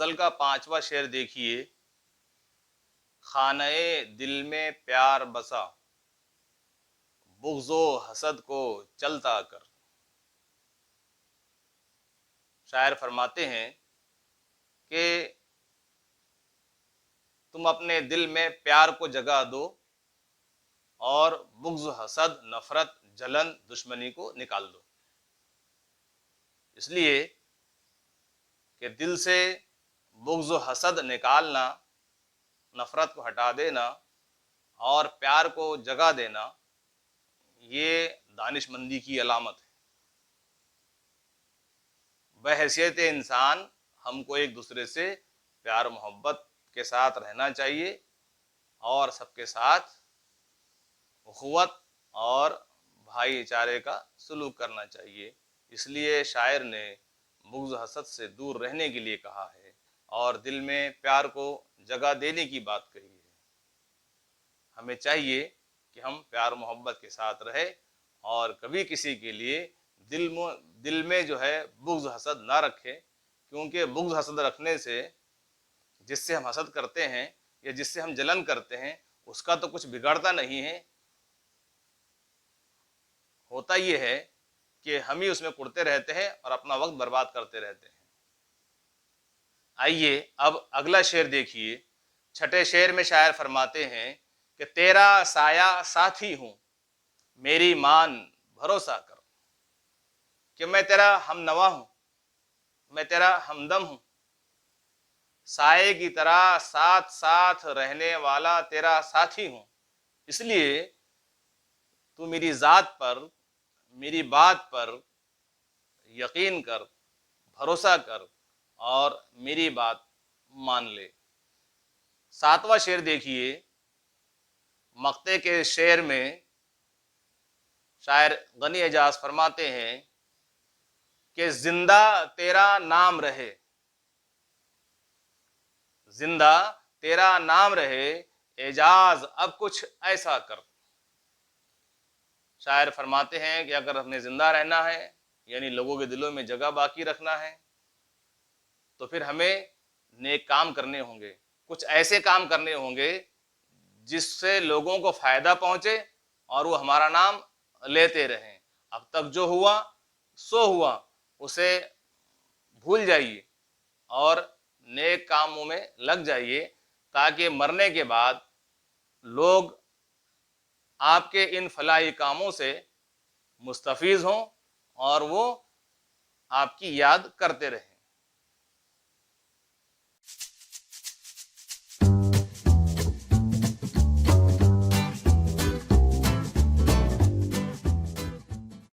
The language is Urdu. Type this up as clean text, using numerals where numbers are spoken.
غزل کا 5واں شعر دیکھیے، خانہ دل میں پیار بسا، بغض و حسد کو چلتا کر۔ شاعر فرماتے ہیں کہ تم اپنے دل میں پیار کو جگہ دو اور بغض، حسد، نفرت، جلن، دشمنی کو نکال دو۔ اس لیے کہ دل سے بغض و حسد نکالنا، نفرت کو ہٹا دینا اور پیار کو جگہ دینا، یہ دانش مندی کی علامت ہے۔ بحیثیت انسان ہم کو ایک دوسرے سے پیار محبت کے ساتھ رہنا چاہیے اور سب کے ساتھ اخوت اور بھائی چارے کا سلوک کرنا چاہیے۔ اس لیے شاعر نے بغض و حسد سے دور رہنے کے لیے کہا ہے اور دل میں پیار کو جگہ دینے کی بات کہی ہے۔ ہمیں چاہیے کہ ہم پیار محبت کے ساتھ رہیں اور کبھی کسی کے لیے دل میں جو ہے بغض حسد نہ رکھیں، کیونکہ بغض حسد رکھنے سے جس سے ہم حسد کرتے ہیں یا جس سے ہم جلن کرتے ہیں اس کا تو کچھ بگڑتا نہیں ہے، ہوتا یہ ہے کہ ہم ہی اس میں کڑتے رہتے ہیں اور اپنا وقت برباد کرتے رہتے ہیں۔ آئیے اب اگلا شعر دیکھیے۔ چھٹے شعر میں شاعر فرماتے ہیں کہ تیرا سایہ ساتھی ہوں، میری مان بھروسہ کر، کہ میں تیرا ہم نوا ہوں، میں تیرا ہمدم ہوں، سائے کی طرح ساتھ ساتھ رہنے والا تیرا ساتھی ہوں۔ اس لیے تو میری ذات پر، میری بات پر یقین کر، بھروسہ کر اور میری بات مان لے۔ 7واں شعر دیکھیے۔ مقطع کے شعر میں شاعر غنی اعجاز فرماتے ہیں کہ زندہ تیرا نام رہے، زندہ تیرا نام رہے، اعجاز اب کچھ ایسا کر۔ شاعر فرماتے ہیں کہ اگر ہمیں زندہ رہنا ہے، یعنی لوگوں کے دلوں میں جگہ باقی رکھنا ہے، تو پھر ہمیں نیک کام کرنے ہوں گے، کچھ ایسے کام کرنے ہوں گے جس سے لوگوں کو فائدہ پہنچے اور وہ ہمارا نام لیتے رہیں۔ اب تک جو ہوا سو ہوا، اسے بھول جائیے اور نیک کاموں میں لگ جائیے، تاکہ مرنے کے بعد لوگ آپ کے ان فلاحی کاموں سے مستفیض ہوں اور وہ آپ کی یاد کرتے رہیں۔